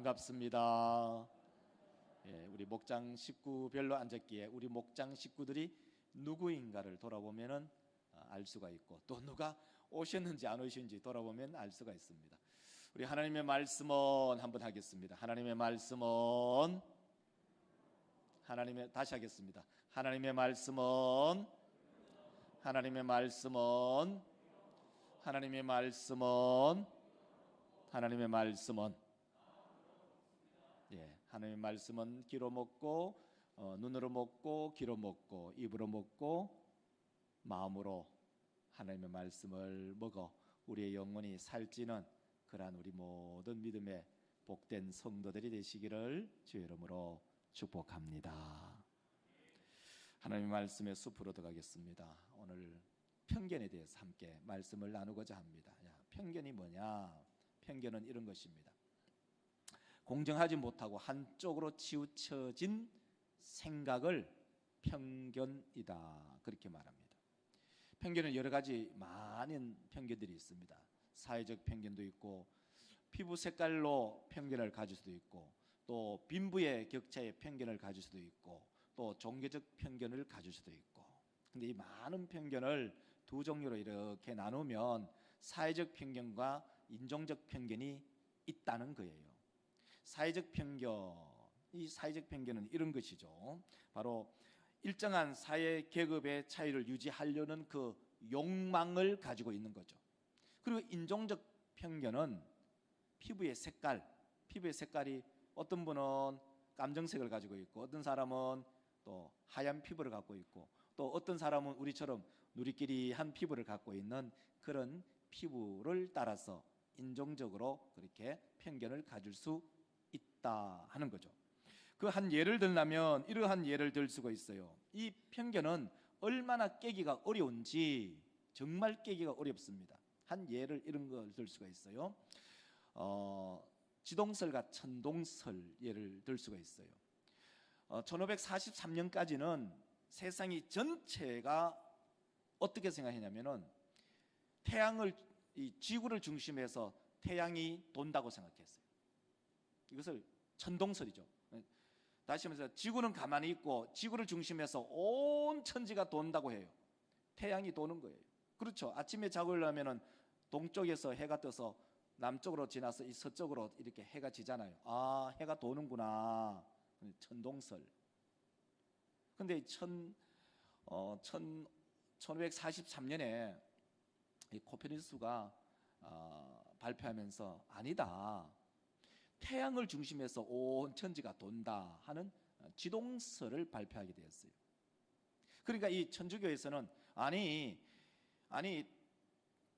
반갑습니다. 우리 목장 식구별로 앉았기에 우리 목장 식구들이 누구인가를 돌아보면은 알 수가 있고, 또 누가 오셨는지 안 오셨는지 돌아보면 알 수가 있습니다. 우리 하나님의 말씀은 한번 하겠습니다. 하나님의 말씀은 다시 하겠습니다. 하나님의 말씀은 하나님의 말씀은 하나님의 말씀은 하나님의 말씀은 하나님의 말씀은 귀로 먹고 눈으로 먹고 귀로 먹고 입으로 먹고 마음으로 하나님의 말씀을 먹어 우리의 영혼이 살찌는 그러한 우리 모든 믿음의 복된 성도들이 되시기를 주의 이름으로 축복합니다. 하나님의 말씀의 숲으로 들어가겠습니다. 오늘 편견에 대해서 함께 말씀을 나누고자 합니다. 편견이 뭐냐? 편견은 이런 것입니다. 공정하지 못하고 한쪽으로 치우쳐진 생각을 편견이다, 그렇게 말합니다. 편견은 여러 가지 많은 편견들이 있습니다. 사회적 편견도 있고, 피부 색깔로 편견을 가질 수도 있고, 또 빈부의 격차에 편견을 가질 수도 있고, 또 종교적 편견을 가질 수도 있고. 근데 이 많은 편견을 두 종류로 이렇게 나누면 사회적 편견과 인종적 편견이 있다는 거예요. 사회적 편견, 이 사회적 편견은 이런 것이죠. 바로 일정한 사회 계급의 차이를 유지하려는 그 욕망을 가지고 있는 거죠. 그리고 인종적 편견은 피부의 색깔이 어떤 분은 감정색을 가지고 있고, 어떤 사람은 또 하얀 피부를 갖고 있고, 또 어떤 사람은 우리처럼 누리끼리한 피부를 갖고 있는 그런 피부를 따라서 인종적으로 그렇게 편견을 가질 수 있다 하는 거죠. 그 한 예를 들면 이러한 예를 들 수가 있어요. 이 편견은 얼마나 깨기가 어려운지 정말 깨기가 어렵습니다. 한 예를 이런 걸 들 수가 있어요. 지동설과 천동설 예를 들 수가 있어요. 1543년까지는 세상이 전체가 어떻게 생각했냐면은 이 지구를 중심해서 태양이 돈다고 생각했어요. 이것을 천동설이죠. 다시 말해서 지구는 가만히 있고 지구를 중심해서 온 천지가 돈다고 해요. 태양이 도는 거예요. 그렇죠. 아침에 자고 일어나면은 동쪽에서 해가 떠서 남쪽으로 지나서 이 서쪽으로 이렇게 해가 지잖아요. 아, 해가 도는구나. 천동설. 근데 1543년에 코페르니쿠스가 발표하면서 아니다, 태양을 중심해서 온 천지가 돈다 하는 지동설을 발표하게 되었어요. 그러니까 이 천주교에서는 아니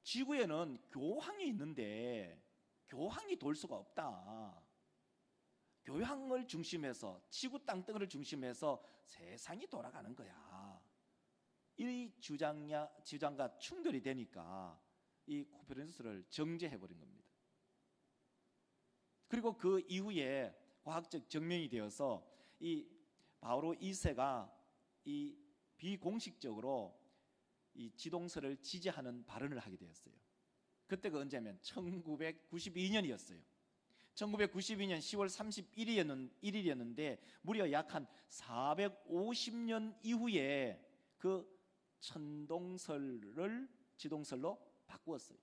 지구에는 교황이 있는데 교황이 돌 수가 없다. 교황을 중심해서 지구 땅덩어리를 중심해서 세상이 돌아가는 거야. 이 주장과 충돌이 되니까 이 코페르니쿠스를 정죄해버린 겁니다. 그리고 그 이후에 과학적 증명이 되어서 이 바오로 2세가 이 비공식적으로 이 지동설을 지지하는 발언을 하게 되었어요. 그때가 언제냐면 1992년이었어요. 1992년 10월 31일이었는데 무려 약 한 450년 이후에 그 천동설을 지동설로 바꾸었어요.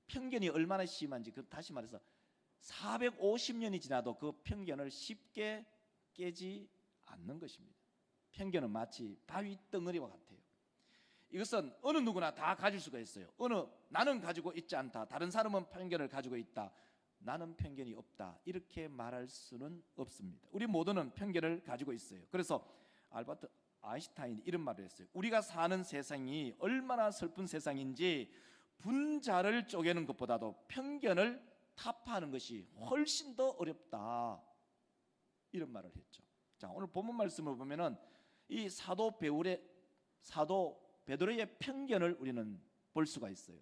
편견이 얼마나 심한지, 다시 말해서 450년이 지나도 그 편견을 쉽게 깨지 않는 것입니다. 편견은 마치 바위 덩어리와 같아요. 이것은 어느 누구나 다 가질 수가 있어요. 나는 가지고 있지 않다, 다른 사람은 편견을 가지고 있다, 나는 편견이 없다, 이렇게 말할 수는 없습니다. 우리 모두는 편견을 가지고 있어요. 그래서 알버트 아인슈타인이 이런 말을 했어요. 우리가 사는 세상이 얼마나 슬픈 세상인지 분자를 쪼개는 것보다도 편견을 타파하는 것이 훨씬 더 어렵다, 이런 말을 했죠. 자, 오늘 본문 말씀을 보면은 이 사도 베드로의 편견을 우리는 볼 수가 있어요.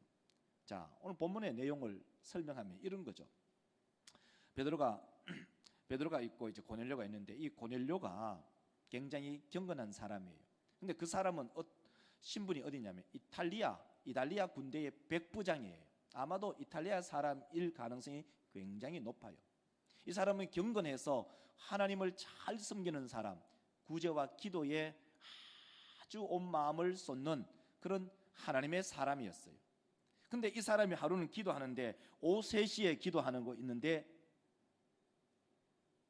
자, 오늘 본문의 내용을 설명하면 이런 거죠. 베드로가 있고 이제 고넬료가 있는데, 이 고넬료가 굉장히 경건한 사람이에요. 근데 그 사람은 신분이 어디냐면 이탈리아 군대의 백부장이에요. 아마도 이탈리아 사람일 가능성이 굉장히 높아요. 이 사람은 경건해서 하나님을 잘 섬기는 사람, 구제와 기도에 아주 온 마음을 쏟는 그런 하나님의 사람이었어요. 근데 이 사람이 하루는 기도하는데 오후 3시에 기도하는 거 있는데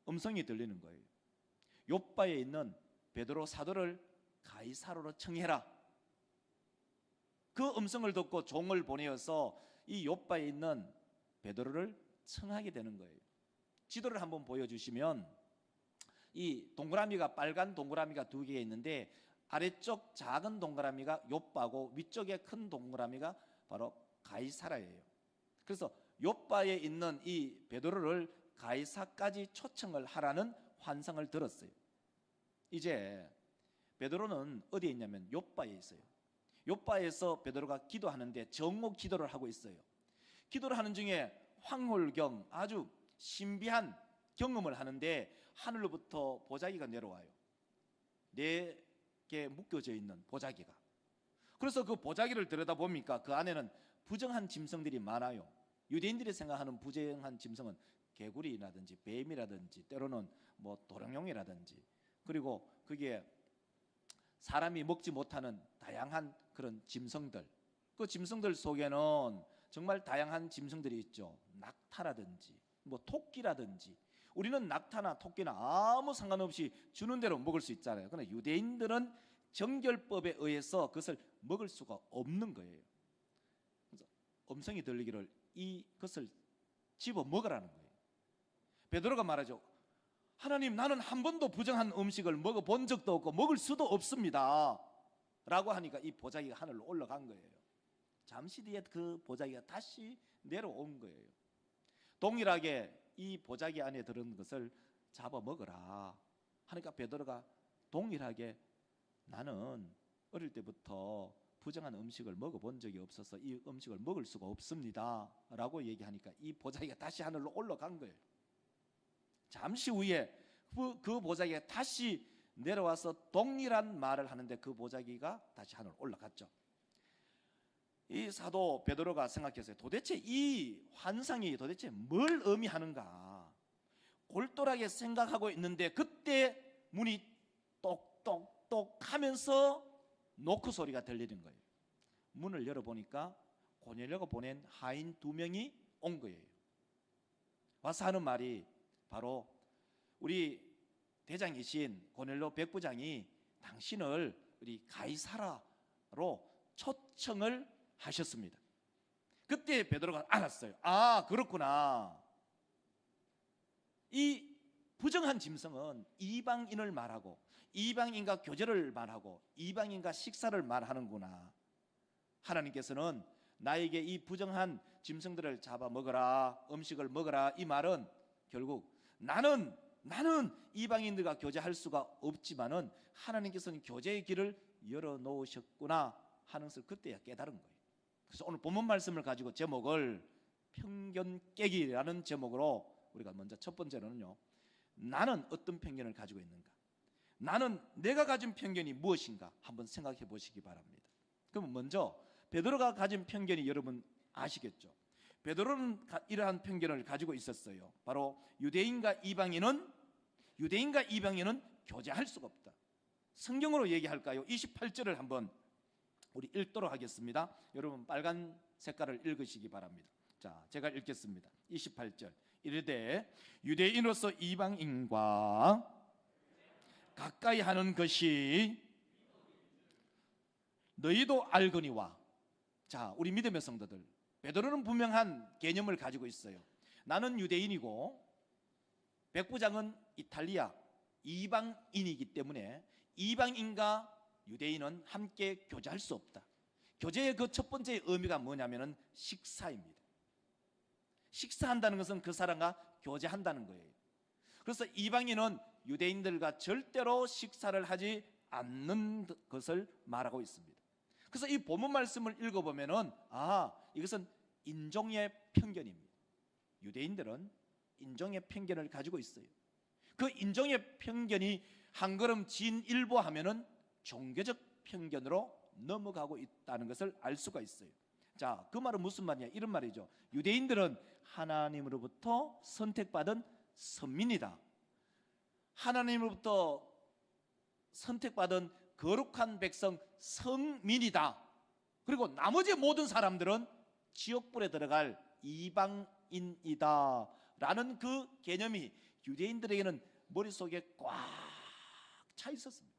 음성이 들리는 거예요. 욥바에 있는 베드로 사도를 가이사로로 청해라. 그 음성을 듣고 종을 보내어서 이 욥바에 있는 베드로를 청하게 되는 거예요. 지도를 한번 보여주시면 이 동그라미가, 빨간 동그라미가 2개 있는데 아래쪽 작은 동그라미가 욥바고 위쪽에 큰 동그라미가 바로 가이사라예요. 그래서 욥바에 있는 이 베드로를 가이사까지 초청을 하라는 환상을 들었어요. 이제 베드로는 어디에 있냐면 욥바에 있어요. 욥바에서 베드로가 기도하는데 정오 기도를 하고 있어요. 기도를 하는 중에 황홀경, 아주 신비한 경험을 하는데 하늘로부터 보자기가 내려와요. 4개 묶여져 있는 보자기가. 그래서 그 보자기를 들여다보니까 그 안에는 부정한 짐승들이 많아요. 유대인들이 생각하는 부정한 짐승은 개구리라든지 뱀이라든지 때로는 뭐 도롱뇽이라든지, 그리고 그게 사람이 먹지 못하는 다양한 그런 짐승들, 그 짐승들 속에는 정말 다양한 짐승들이 있죠. 낙타라든지 뭐 토끼라든지. 우리는 낙타나 토끼나 아무 상관없이 주는 대로 먹을 수 있잖아요. 그러나 유대인들은 정결법에 의해서 그것을 먹을 수가 없는 거예요. 그래서 음성이 들리기를 이것을 집어 먹으라는 거예요. 베드로가 말하죠. 하나님, 나는 한 번도 부정한 음식을 먹어본 적도 없고 먹을 수도 없습니다 라고 하니까 이 보자기가 하늘로 올라간 거예요. 잠시 뒤에 그 보자기가 다시 내려온 거예요. 동일하게 이 보자기 안에 들은 것을 잡아 먹으라 하니까 베드로가 동일하게 나는 어릴 때부터 부정한 음식을 먹어본 적이 없어서 이 음식을 먹을 수가 없습니다 라고 얘기하니까 이 보자기가 다시 하늘로 올라간 거예요. 잠시 후에 그 보자기가 다시 내려와서 동일한 말을 하는데 그 보자기가 다시 하늘로 올라갔죠. 이 사도 베드로가 생각했어요. 도대체 이 환상이 도대체 뭘 의미하는가 골똘하게 생각하고 있는데 그때 문이 똑똑똑 하면서 노크 소리가 들리는 거예요. 문을 열어보니까 고넬료가 보낸 하인 2명이 온 거예요. 와서 하는 말이 바로 우리 대장이신 고넬료 백부장이 당신을 우리 가이사라로 초청을 하셨습니다. 그때 베드로가 알았어요. 아, 그렇구나. 이 부정한 짐승은 이방인을 말하고 이방인과 교제를 말하고 이방인과 식사를 말하는구나. 하나님께서는 나에게 이 부정한 짐승들을 잡아 먹어라, 음식을 먹어라, 이 말은 결국 나는 이방인들과 교제할 수가 없지만은 하나님께서는 교제의 길을 열어놓으셨구나 하는 것을 그때야 깨달은 거예요. 그래서 오늘 본문 말씀을 가지고 제목을 편견 깨기라는 제목으로 우리가 먼저 첫 번째로는요, 나는 어떤 편견을 가지고 있는가, 나는 내가 가진 편견이 무엇인가 한번 생각해 보시기 바랍니다. 그럼 먼저 베드로가 가진 편견이 여러분 아시겠죠? 베드로는 이러한 편견을 가지고 있었어요. 바로 유대인과 이방인은 교제할 수가 없다. 성경으로 얘기할까요? 28절을 한번 우리 읽도록 하겠습니다. 여러분 빨간 색깔을 읽으시기 바랍니다. 자, 제가 읽겠습니다. 28절. 이르되 유대인으로서 이방인과 가까이 하는 것이 너희도 알거니와. 자, 우리 믿음의 성도들, 베드로는 분명한 개념을 가지고 있어요. 나는 유대인이고 백부장은 이탈리아 이방인이기 때문에 이방인과 유대인은 함께 교제할 수 없다. 교제의 그 첫 번째 의미가 뭐냐면은 식사입니다. 식사한다는 것은 그 사람과 교제한다는 거예요. 그래서 이방인은 유대인들과 절대로 식사를 하지 않는 것을 말하고 있습니다. 그래서 이 본문 말씀을 읽어보면은 이것은 인종의 편견입니다. 유대인들은 인종의 편견을 가지고 있어요. 그 인종의 편견이 한 걸음 진일보하면은 종교적 편견으로 넘어가고 있다는 것을 알 수가 있어요. 자, 그 말은 무슨 말이냐? 이런 말이죠. 유대인들은 하나님으로부터 선택받은 선민이다. 하나님으로부터 선택받은 거룩한 백성 성민이다. 그리고 나머지 모든 사람들은 지옥불에 들어갈 이방인이다 라는 그 개념이 유대인들에게는 머릿속에 꽉 차 있었습니다.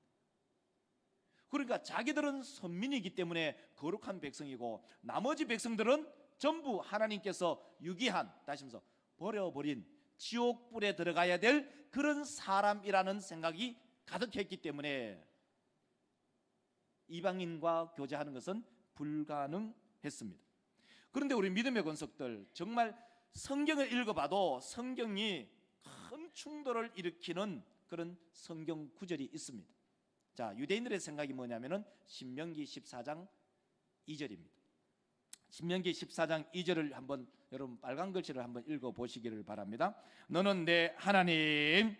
그러니까 자기들은 선민이기 때문에 거룩한 백성이고 나머지 백성들은 전부 하나님께서 유기한, 다시 말해서 버려버린 지옥불에 들어가야 될 그런 사람이라는 생각이 가득했기 때문에 이방인과 교제하는 것은 불가능했습니다. 그런데 우리 믿음의 권속들, 정말 성경을 읽어봐도 성경이 큰 충돌을 일으키는 그런 성경 구절이 있습니다. 자, 유대인들의 생각이 뭐냐면은 신명기 14장 2절입니다. 신명기 14장 2절을 한번 여러분 빨간 글씨를 한번 읽어 보시기를 바랍니다. 너는 내 하나님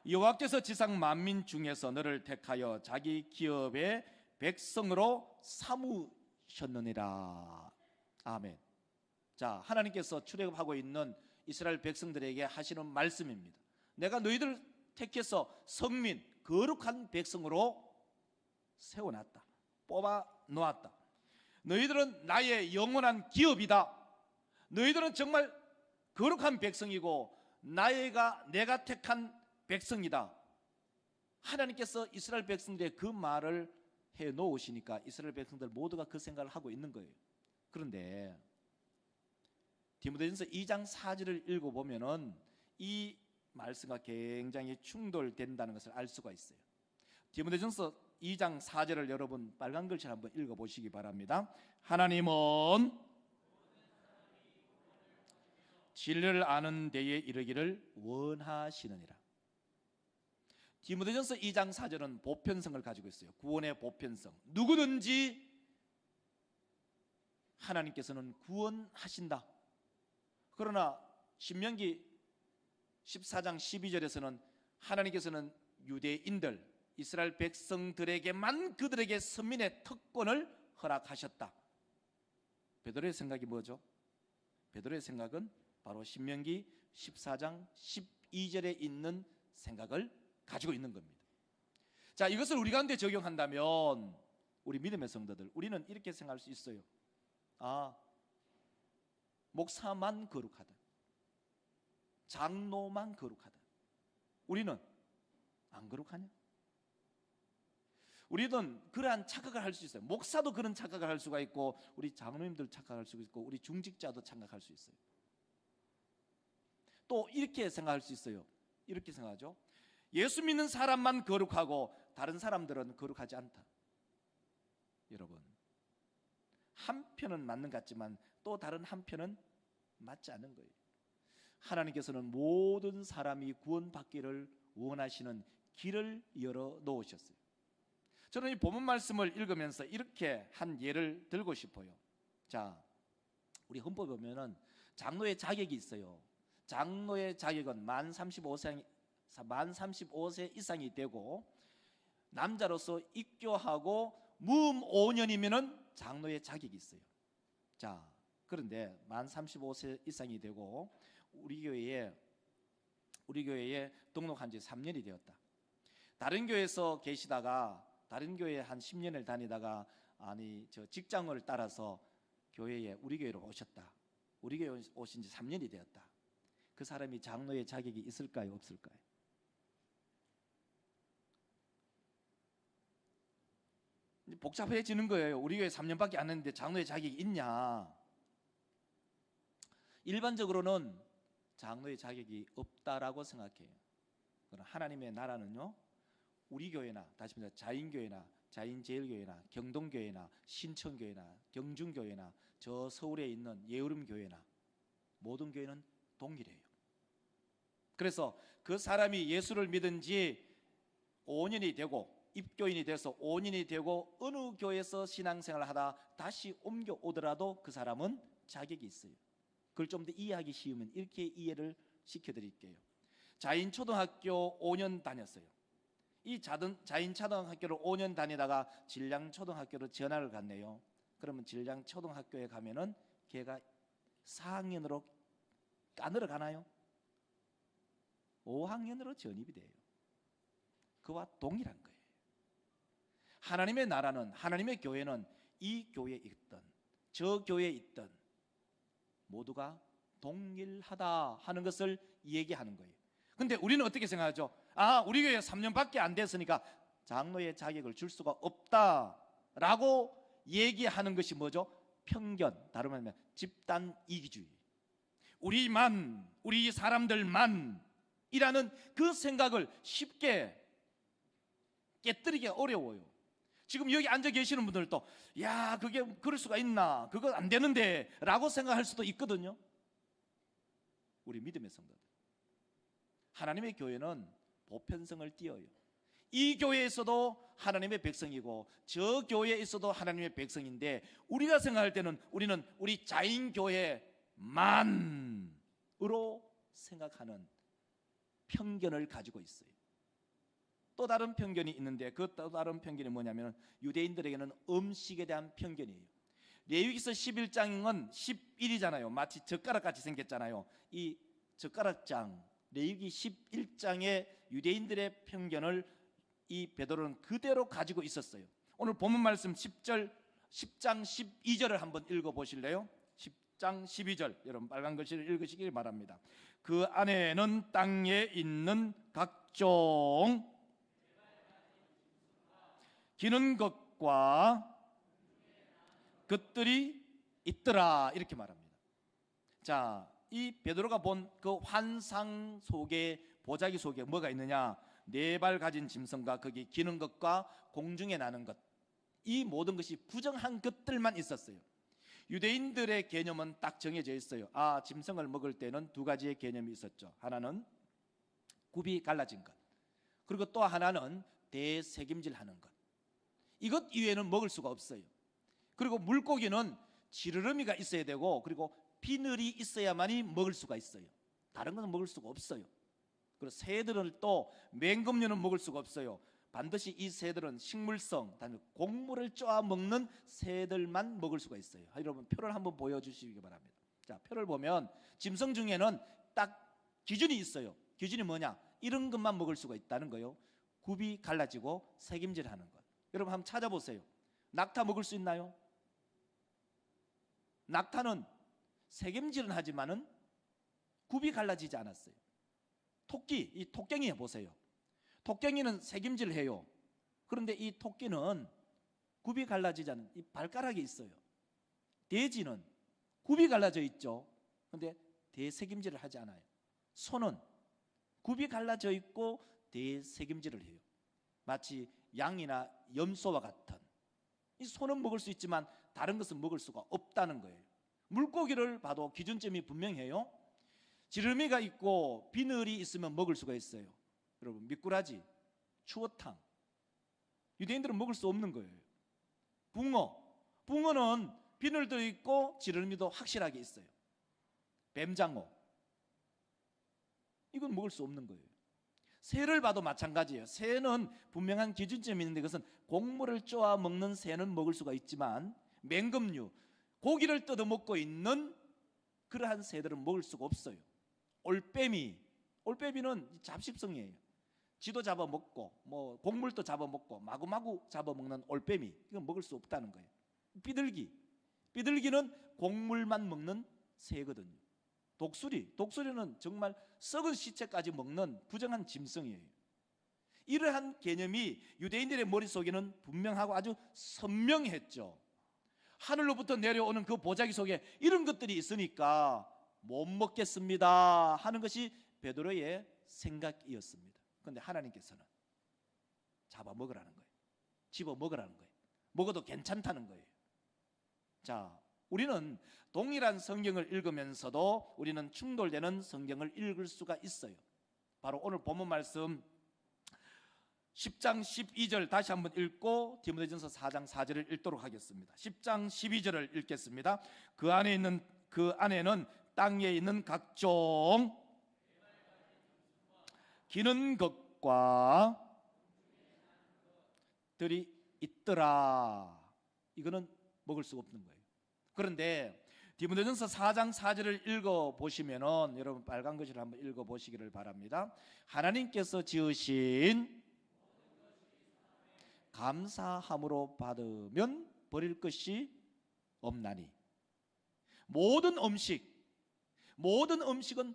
여호와께서 지상 만민 중에서 너를 택하여 자기 기업의 백성으로 삼으셨느니라. 아멘. 자, 하나님께서 출애굽하고 있는 이스라엘 백성들에게 하시는 말씀입니다. 내가 너희들 택해서 성민, 거룩한 백성으로 세워놨다. 뽑아 놓았다. 너희들은 나의 영원한 기업이다. 너희들은 정말 거룩한 백성이고 내가 택한 백성이다. 하나님께서 이스라엘 백성들의 그 말을 해 놓으시니까 이스라엘 백성들 모두가 그 생각을 하고 있는 거예요. 그런데 디모데전서 2장 4절을 읽어보면은 이 말씀과 굉장히 충돌된다는 것을 알 수가 있어요. 디모데전서 2장 4절을 여러분 빨간 글씨를 한번 읽어보시기 바랍니다. 하나님은 진리를 아는 데에 이르기를 원하시느니라. 디모데전서 2장 4절은 보편성을 가지고 있어요. 구원의 보편성. 누구든지 하나님께서는 구원하신다. 그러나 신명기 14장 12절에서는 하나님께서는 유대인들, 이스라엘 백성들에게만 그들에게 선민의 특권을 허락하셨다. 베드로의 생각이 뭐죠? 베드로의 생각은 바로 신명기 14장 12절에 있는 생각을 가지고 있는 겁니다. 자, 이것을 우리 가운데 적용한다면 우리 믿음의 성도들, 우리는 이렇게 생각할 수 있어요. 아, 목사만 거룩하다. 장로만 거룩하다. 우리는 안 거룩하냐? 우리는 그러한 착각을 할 수 있어요. 목사도 그런 착각을 할 수가 있고 우리 장로님들 착각할 수 있고 우리 중직자도 착각할 수 있어요. 또 이렇게 생각할 수 있어요. 이렇게 생각하죠. 예수 믿는 사람만 거룩하고 다른 사람들은 거룩하지 않다. 여러분, 한편은 맞는 것 같지만 또 다른 한편은 맞지 않는 거예요. 하나님께서는 모든 사람이 구원받기를 원하시는 길을 열어 놓으셨어요. 저는 이 본문 말씀을 읽으면서 이렇게 한 예를 들고 싶어요. 자, 우리 헌법에 보면은 장로의 자격이 있어요. 장로의 자격은 만 35세 이상이 되고 남자로서 입교하고 무음 5년이면은 장로의 자격이 있어요. 자, 그런데 만 35세 이상이 되고 우리 교회에 등록한 지 3년이 되었다. 다른 교회에서 계시다가 다른 교회에 한 10년을 다니다가 직장을 따라서 우리 교회로 오셨다. 우리 교회 오신 지 3년이 되었다. 그 사람이 장로의 자격이 있을까요, 없을까요? 복잡해지는 거예요. 우리 교회 3년밖에 안 했는데 장로의 자격이 있냐? 일반적으로는 장로의 자격이 없다라고 생각해요. 그러나 하나님의 나라는요, 우리 교회나 다시 말해서 자인교회나 자인제일교회나 경동교회나 신천교회나 경중교회나 저 서울에 있는 예우름교회나 모든 교회는 동일해요. 그래서 그 사람이 예수를 믿은 지 5년이 되고 입교인이 돼서 5년이 되고 어느 교회에서 신앙생활을 하다 다시 옮겨오더라도 그 사람은 자격이 있어요. 그걸 좀 더 이해하기 쉬우면 이렇게 이해를 시켜드릴게요. 자인초등학교 5년 다녔어요. 이 자인초등학교를 5년 다니다가 진량초등학교로 전학을 갔네요. 그러면 진량초등학교에 가면은 걔가 4학년으로 까늘어 가나요? 5학년으로 전입이 돼요. 그와 동일한 거예요. 하나님의 나라는, 하나님의 교회는 이 교회에 있든 저 교회에 있든 모두가 동일하다 하는 것을 얘기하는 거예요. 근데 우리는 어떻게 생각하죠? 우리 교회 3년밖에 안 됐으니까 장로의 자격을 줄 수가 없다라고 얘기하는 것이 뭐죠? 편견, 다름 아니면 집단 이기주의. 우리 사람들만 이라는 그 생각을 쉽게 깨뜨리기 어려워요. 지금 여기 앉아 계시는 분들도 그게 그럴 수가 있나, 그거 안 되는데 라고 생각할 수도 있거든요. 우리 믿음의 성도들, 하나님의 교회는 보편성을 띄어요. 이 교회에서도 하나님의 백성이고 저 교회에 있어도 하나님의 백성인데, 우리가 생각할 때는 우리는 우리 자인교회만으로 생각하는 편견을 가지고 있어요. 또 다른 편견이 있는데, 그 또 다른 편견이 뭐냐면 유대인들에게는 음식에 대한 편견이에요. 레위기서 11장은 11이잖아요. 마치 젓가락같이 생겼잖아요. 이 젓가락장, 레위기 11장의 유대인들의 편견을 이 베드로는 그대로 가지고 있었어요. 오늘 본문 말씀 10장 12절을 한번 읽어보실래요? 10장 12절, 여러분 빨간 글씨를 읽으시길 바랍니다. 그 안에는 땅에 있는 각종 기는 것과 것들이 있더라, 이렇게 말합니다. 자, 이 베드로가 본 그 환상 속에, 보자기 속에 뭐가 있느냐? 4발 가진 짐승과 거기 기는 것과 공중에 나는 것, 이 모든 것이 부정한 것들만 있었어요. 유대인들의 개념은 딱 정해져 있어요. 짐승을 먹을 때는 2가지의 개념이 있었죠. 하나는 굽이 갈라진 것, 그리고 또 하나는 대세김질하는 것. 이것 이외에는 먹을 수가 없어요. 그리고 물고기는 지르러미가 있어야 되고, 그리고 비늘이 있어야만이 먹을 수가 있어요. 다른 것은 먹을 수가 없어요. 그리고 새들은 또 맹금류는 먹을 수가 없어요. 반드시 이 새들은 식물성, 곡물을 쪼아 먹는 새들만 먹을 수가 있어요. 여러분 표를 한번 보여주시기 바랍니다. 자, 표를 보면 짐승 중에는 딱 기준이 있어요. 기준이 뭐냐? 이런 것만 먹을 수가 있다는 거예요. 굽이 갈라지고 새김질하는 것. 여러분 한번 찾아보세요. 낙타 먹을 수 있나요? 낙타는 새김질은 하지만은 굽이 갈라지지 않았어요. 토끼, 이 토깽이 보세요. 토깽이는 새김질을 해요. 그런데 이 토끼는 굽이 갈라지지 않은 이 발가락이 있어요. 돼지는 굽이 갈라져 있죠. 그런데 대새김질을 하지 않아요. 소는 굽이 갈라져 있고 대새김질을 해요. 마치 양이나 염소와 같은. 이 소는 먹을 수 있지만 다른 것은 먹을 수가 없다는 거예요. 물고기를 봐도 기준점이 분명해요. 지름이가 있고 비늘이 있으면 먹을 수가 있어요. 여러분 미꾸라지, 추어탕, 유대인들은 먹을 수 없는 거예요. 붕어는 비늘도 있고 지름이도 확실하게 있어요. 뱀장어, 이건 먹을 수 없는 거예요. 새를 봐도 마찬가지예요. 새는 분명한 기준점이 있는데, 그것은 곡물을 쪼아 먹는 새는 먹을 수가 있지만 맹금류, 고기를 뜯어 먹고 있는 그러한 새들은 먹을 수가 없어요. 올빼미는 잡식성이에요. 쥐도 잡아먹고 곡물도 잡아먹고 마구마구 잡아먹는 올빼미, 이건 먹을 수 없다는 거예요. 비둘기는 곡물만 먹는 새거든요. 독수리는 정말 썩은 시체까지 먹는 부정한 짐승이에요. 이러한 개념이 유대인들의 머릿속에는 분명하고 아주 선명했죠. 하늘로부터 내려오는 그 보자기 속에 이런 것들이 있으니까 못 먹겠습니다 하는 것이 베드로의 생각이었습니다. 그런데 하나님께서는 잡아먹으라는 거예요. 집어먹으라는 거예요. 먹어도 괜찮다는 거예요. 자, 우리는 동일한 성경을 읽으면서도 우리는 충돌되는 성경을 읽을 수가 있어요. 바로 오늘 본문 말씀 10장 12절 다시 한번 읽고 디모데전서 4장 4절을 읽도록 하겠습니다. 10장 12절을 읽겠습니다. 그 안에는 땅에 있는 각종 기는 것과 들이 있더라. 이거는 먹을 수 없는 거예요. 그런데 디모데전서 4장 4절을 읽어보시면은 여러분 빨간 글씨를 한번 읽어보시기를 바랍니다. 하나님께서 지으신 감사함으로 받으면 버릴 것이 없나니. 모든 음식은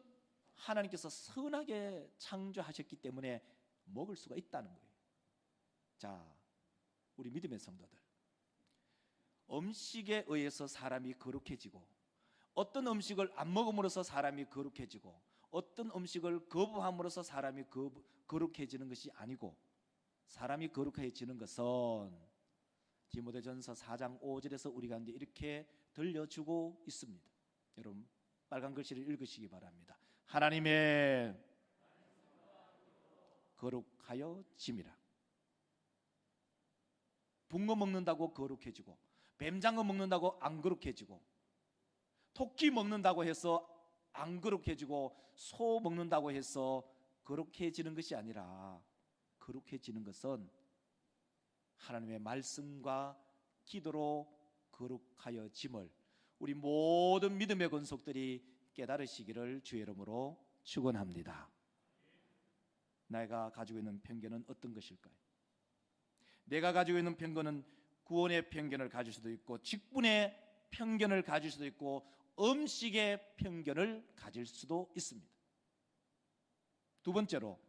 하나님께서 선하게 창조하셨기 때문에 먹을 수가 있다는 거예요. 자, 우리 믿음의 성도들, 음식에 의해서 사람이 거룩해지고, 어떤 음식을 안 먹음으로써 사람이 거룩해지고, 어떤 음식을 거부함으로써 사람이 거룩해지는 것이 아니고, 사람이 거룩해지는 것은 디모데전서 4장 5절에서 우리 가운데 이렇게 들려주고 있습니다. 여러분 빨간 글씨를 읽으시기 바랍니다. 하나님의 거룩하여 짐이라. 붕어 먹는다고 거룩해지고, 뱀장어 먹는다고 안 거룩해지고, 토끼 먹는다고 해서 안 거룩해지고, 소 먹는다고 해서 거룩해지는 것이 아니라, 거룩해지는 것은 하나님의 말씀과 기도로 거룩하여 짐을 우리 모든 믿음의 권속들이 깨달으시기를 주의 이름으로 축원합니다. 내가 가지고 있는 편견은 어떤 것일까요? 내가 가지고 있는 편견은 구원의 편견을 가질 수도 있고, 직분의 편견을 가질 수도 있고, 음식의 편견을 가질 수도 있습니다. 두 번째로,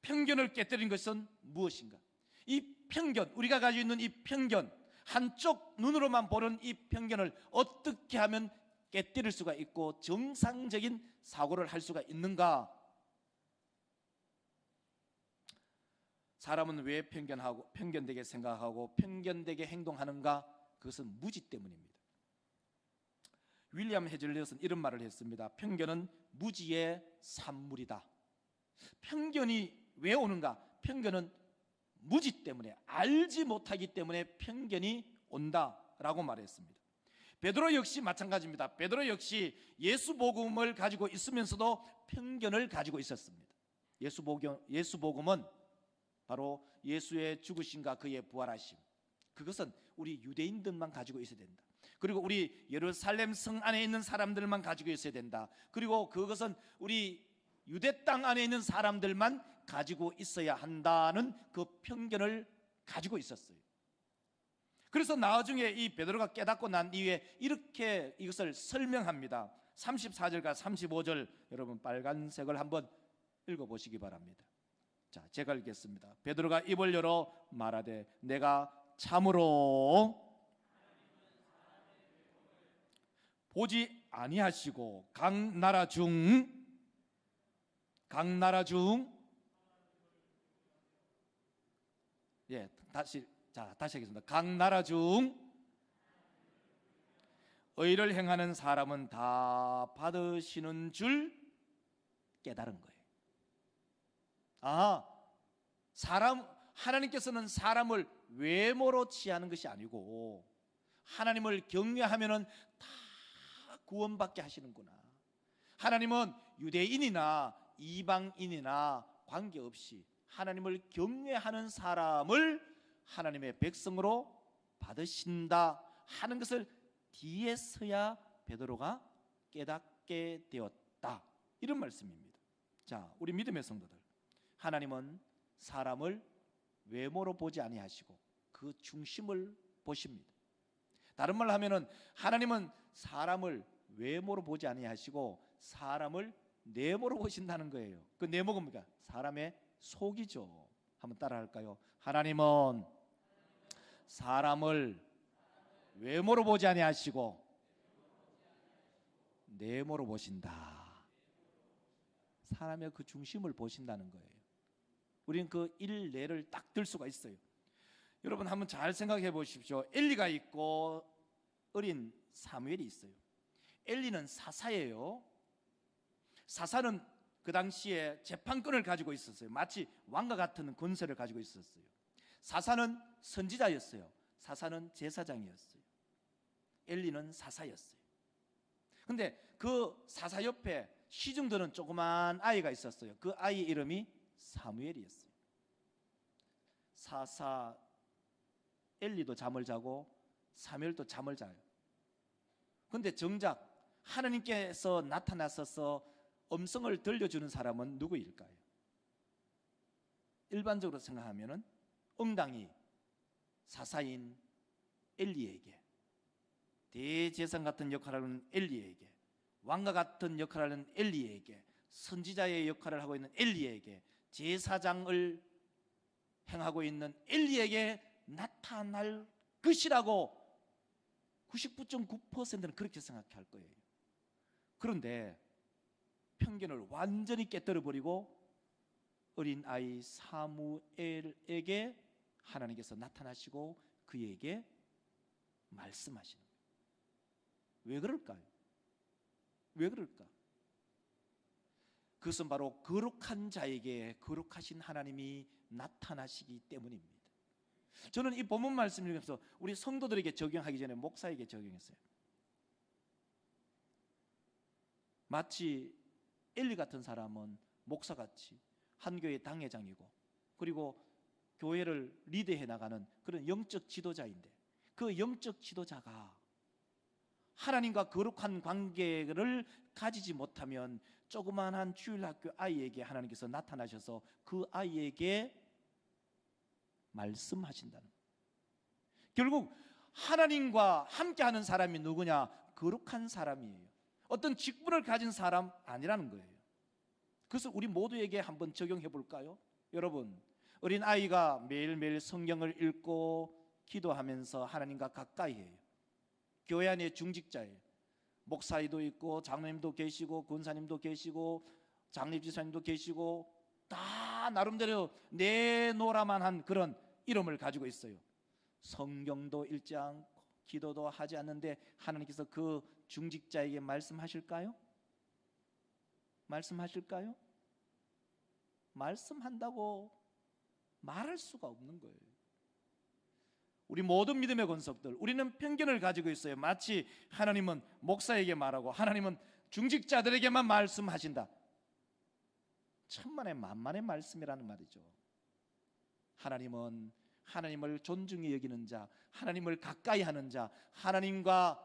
편견을 깨뜨린 것은 무엇인가? 이 편견, 우리가 가지고 있는 이 편견, 한쪽 눈으로만 보는 이 편견을 어떻게 하면 깨뜨릴 수가 있고 정상적인 사고를 할 수가 있는가? 사람은 왜 편견되게 생각하고 편견되게 행동하는가? 그것은 무지 때문입니다. 윌리엄 헤즐리엇은 이런 말을 했습니다. 편견은 무지의 산물이다. 편견이 왜 오는가? 편견은 무지 때문에, 알지 못하기 때문에 편견이 온다라고 말했습니다. 베드로 역시 마찬가지입니다. 베드로 역시 예수 복음을 가지고 있으면서도 편견을 가지고 있었습니다. 예수 복음은 바로 예수의 죽으심과 그의 부활하심, 그것은 우리 유대인들만 가지고 있어야 된다. 그리고 우리 예루살렘 성 안에 있는 사람들만 가지고 있어야 된다. 그리고 그것은 우리 유대 땅 안에 있는 사람들만 가지고 있어야 한다는 그 편견을 가지고 있었어요. 그래서 나중에 이 베드로가 깨닫고 난 이후에 이렇게 이것을 설명합니다. 34절과 35절 여러분 빨간색을 한번 읽어보시기 바랍니다. 자, 제가 읽겠습니다. 베드로가 입을 열어 말하되 내가 참으로 보지 아니하시고 각 나라 중 다시 하겠습니다. 각 나라 중 의를 행하는 사람은 다 받으시는 줄 깨달은 거예요. 하나님께서는 사람을 외모로 취하는 것이 아니고 하나님을 경외하면은 다 구원받게 하시는구나. 하나님은 유대인이나 이방인이나 관계없이 하나님을 경외하는 사람을 하나님의 백성으로 받으신다 하는 것을 뒤에서야 베드로가 깨닫게 되었다, 이런 말씀입니다. 자, 우리 믿음의 성도들, 하나님은 사람을 외모로 보지 아니하시고 그 중심을 보십니다. 다른 말로 하면은 하나님은 사람을 외모로 보지 아니하시고 사람을 내모로 보신다는 거예요. 그 내모가 뭡니까? 사람의 속이죠. 한번 따라 할까요? 하나님은 사람을 외모로 보지 아니하시고 내모로 보신다. 사람의 그 중심을 보신다는 거예요. 우리는 그 일례를 딱 들 수가 있어요. 여러분 한번 잘 생각해 보십시오. 엘리가 있고 어린 사무엘이 있어요. 엘리는 사사예요. 사사는 그 당시에 재판권을 가지고 있었어요. 마치 왕과 같은 권세를 가지고 있었어요. 사사는 선지자였어요. 사사는 제사장이었어요. 엘리는 사사였어요. 근데 그 사사 옆에 시중드는 조그만 아이가 있었어요. 그 아이 이름이 사무엘이었어요. 사사 엘리도 잠을 자고 사무엘도 잠을 자요. 근데 정작 하나님께서 나타나셔서 음성을 들려주는 사람은 누구일까요? 일반적으로 생각하면은 응당이 사사인 엘리에게, 대제사장 같은 역할을 하는 엘리에게, 왕과 같은 역할을 하는 엘리에게, 선지자의 역할을 하고 있는 엘리에게, 제사장을 행하고 있는 엘리에게 나타날 것이라고 99.9%는 그렇게 생각할 거예요. 그런데 편견을 완전히 깨뜨려 버리고 어린 아이 사무엘에게 하나님께서 나타나시고 그에게 말씀하시는 거예요. 왜 그럴까요? 왜 그럴까? 그것은 바로 거룩한 자에게 거룩하신 하나님이 나타나시기 때문입니다. 저는 이 본문 말씀을 읽으면서 우리 성도들에게 적용하기 전에 목사에게 적용했어요. 마치 엘리 같은 사람은 목사같이 한 교회 당회장이고 그리고 교회를 리드해 나가는 그런 영적 지도자인데, 그 영적 지도자가 하나님과 거룩한 관계를 가지지 못하면 조그만한 주일학교 아이에게 하나님께서 나타나셔서 그 아이에게 말씀하신다는 거예요. 결국 하나님과 함께하는 사람이 누구냐? 거룩한 사람이에요. 어떤 직분을 가진 사람 아니라는 거예요. 그래서 우리 모두에게 한번 적용해 볼까요? 여러분, 어린 아이가 매일매일 성경을 읽고 기도하면서 하나님과 가까이 해요. 교회 안에 중직자예요. 목사님도 있고 장로님도 계시고 권사님도 계시고 장립지사님도 계시고 다 나름대로 내노라만 한 그런 이름을 가지고 있어요. 성경도 읽지 않고 기도도 하지 않는데 하나님께서 그 중직자에게 말씀하실까요? 말씀하실까요? 말씀한다고 말할 수가 없는 거예요. 우리 모든 믿음의 권속들, 우리는 편견을 가지고 있어요. 마치 하나님은 목사에게 말하고 하나님은 중직자들에게만 말씀하신다. 천만의 만만의 말씀이라는 말이죠. 하나님은 하나님을 존중히 여기는 자, 하나님을 가까이 하는 자, 하나님과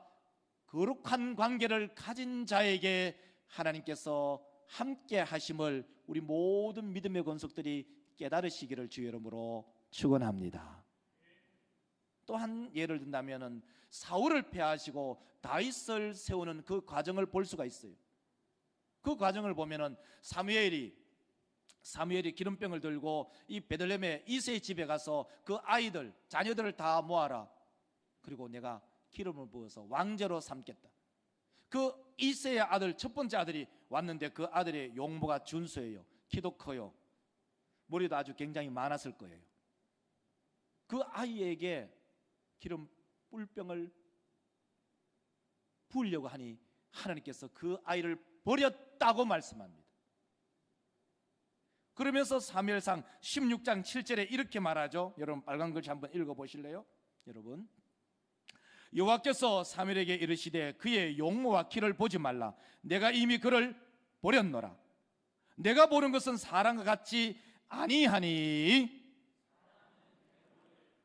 거룩한 관계를 가진 자에게 하나님께서 함께 하심을 우리 모든 믿음의 권속들이 깨달으시기를 주의 이름으로 축원합니다. 또 한 예를 든다면은 사울을 패하시고 다윗을 세우는 그 과정을 볼 수가 있어요. 그 과정을 보면은 사무엘이 기름병을 들고 이 베들레헴의 이새의 집에 가서 그 아이들 자녀들을 다 모아라, 그리고 내가 기름을 부어서 왕제로 삼겠다. 그 이새의 아들 첫 번째 아들이 왔는데 그 아들의 용모가 준수해요. 키도 커요. 머리도 아주 굉장히 많았을 거예요. 그 아이에게 기름 뿔병을 부으려고 하니 하나님께서 그 아이를 버렸다고 말씀합니다. 그러면서 사무엘상 16장 7절에 이렇게 말하죠. 여러분 빨간 글씨 한번 읽어보실래요? 여러분, 여호와께서 사무엘에게 이르시되 그의 용모와 키를 보지 말라. 내가 이미 그를 버렸노라. 내가 보는 것은 사람과 같지 아니하니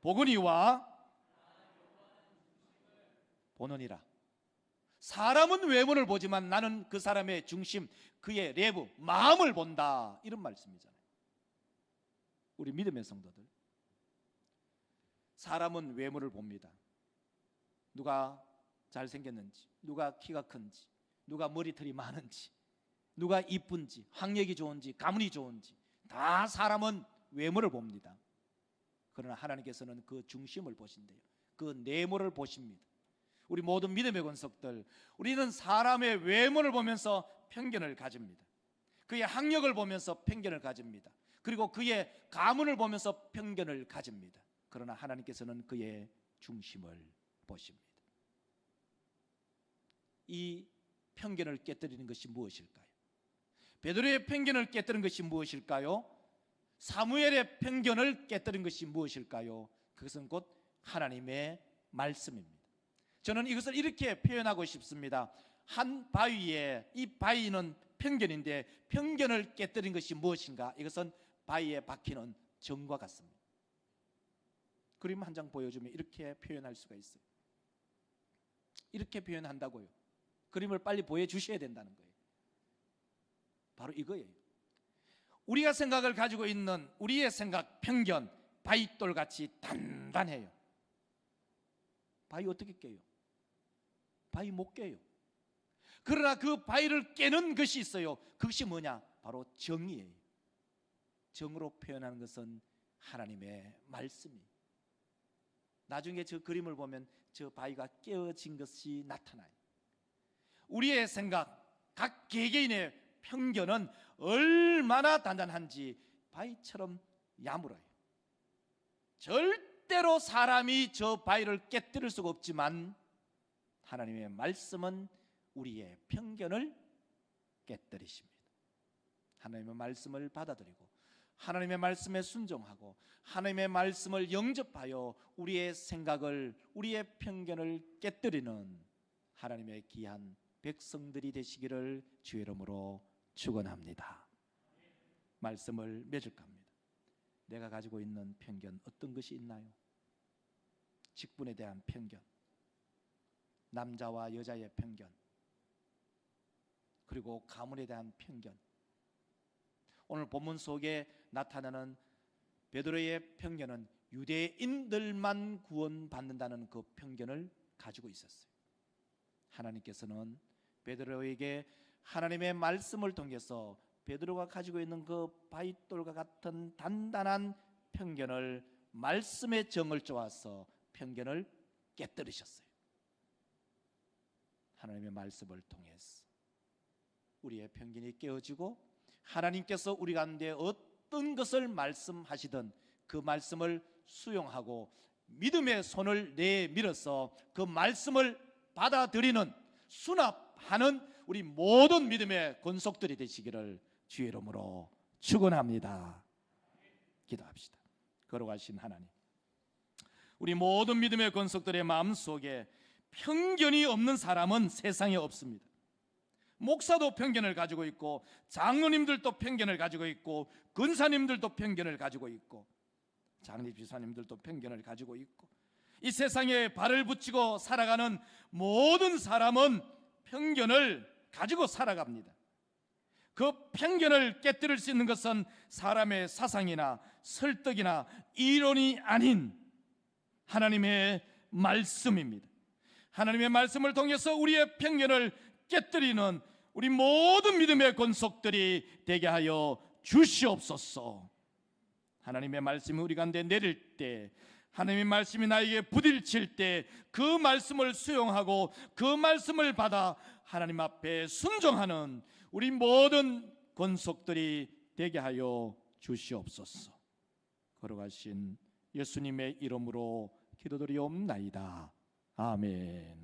보거니와 보느니라. 사람은 외모를 보지만 나는 그 사람의 중심, 그의 내부 마음을 본다, 이런 말씀이잖아요. 우리 믿음의 성도들, 사람은 외모를 봅니다. 누가 잘생겼는지, 누가 키가 큰지, 누가 머리털이 많은지, 누가 이쁜지, 학력이 좋은지, 가문이 좋은지, 다 사람은 외모를 봅니다. 그러나 하나님께서는 그 중심을 보신대요. 그 내모를 보십니다. 우리 모든 믿음의 권속들, 우리는 사람의 외모를 보면서 편견을 가집니다. 그의 학력을 보면서 편견을 가집니다. 그리고 그의 가문을 보면서 편견을 가집니다. 그러나 하나님께서는 그의 중심을 보십니다. 이 편견을 깨뜨리는 것이 무엇일까요? 베드로의 편견을 깨뜨린 것이 무엇일까요? 사무엘의 편견을 깨뜨린 것이 무엇일까요? 그것은 곧 하나님의 말씀입니다. 저는 이것을 이렇게 표현하고 싶습니다. 한 바위에, 이 바위는 편견인데 편견을 깨뜨린 것이 무엇인가? 이것은 바위에 박히는 정과 같습니다. 그림 한 장 보여주면 이렇게 표현할 수가 있어요. 이렇게 표현한다고요. 그림을 빨리 보여주셔야 된다는 거예요. 바로 이거예요. 우리가 생각을 가지고 있는 우리의 생각, 편견, 바위돌같이 단단해요. 바위 어떻게 깨요? 바위 못 깨요. 그러나 그 바위를 깨는 것이 있어요. 그것이 뭐냐? 바로 정의예요. 정으로 표현하는 것은 하나님의 말씀이에요. 나중에 저 그림을 보면 저 바위가 깨어진 것이 나타나요. 우리의 생각, 각 개개인의 편견은 얼마나 단단한지 바위처럼 야물어요. 절대로 사람이 저 바위를 깨뜨릴 수가 없지만 하나님의 말씀은 우리의 편견을 깨뜨리십니다. 하나님의 말씀을 받아들이고 하나님의 말씀에 순종하고 하나님의 말씀을 영접하여 우리의 생각을, 우리의 편견을 깨뜨리는 하나님의 귀한 백성들이 되시기를 주의 이름으로 축원합니다. 말씀을 맺을까 합니다. 내가 가지고 있는 편견 어떤 것이 있나요? 직분에 대한 편견, 남자와 여자의 편견, 그리고 가문에 대한 편견. 오늘 본문 속에 나타나는 베드로의 편견은 유대인들만 구원받는다는 그 편견을 가지고 있었어요. 하나님께서는 베드로에게 하나님의 말씀을 통해서 베드로가 가지고 있는 그 바위돌과 같은 단단한 편견을, 말씀의 정을 쪼아서 편견을 깨뜨리셨어요. 하나님의 말씀을 통해서 우리의 편견이 깨어지고 하나님께서 우리 가운데 어떤 것을 말씀하시든 그 말씀을 수용하고 믿음의 손을 내밀어서 그 말씀을 받아들이는, 수납하는 우리 모든 믿음의 권속들이 되시기를 주의 이름으로 축원합니다. 기도합시다. 걸어가신 하나님, 우리 모든 믿음의 권속들의 마음속에 편견이 없는 사람은 세상에 없습니다. 목사도 편견을 가지고 있고 장로님들도 편견을 가지고 있고 근사님들도 편견을 가지고 있고 장례지사님들도 편견을 가지고 있고 이 세상에 발을 붙이고 살아가는 모든 사람은 편견을 가지고 살아갑니다. 그 편견을 깨뜨릴 수 있는 것은 사람의 사상이나 설득이나 이론이 아닌 하나님의 말씀입니다. 하나님의 말씀을 통해서 우리의 편견을 깨뜨리는 우리 모든 믿음의 권속들이 되게 하여 주시옵소서. 하나님의 말씀이 우리 가운데 내릴 때, 하나님의 말씀이 나에게 부딪힐 때 그 말씀을 수용하고 그 말씀을 받아 하나님 앞에 순종하는 우리 모든 권속들이 되게 하여 주시옵소서. 걸어가신 예수님의 이름으로 기도드리옵나이다. 아멘.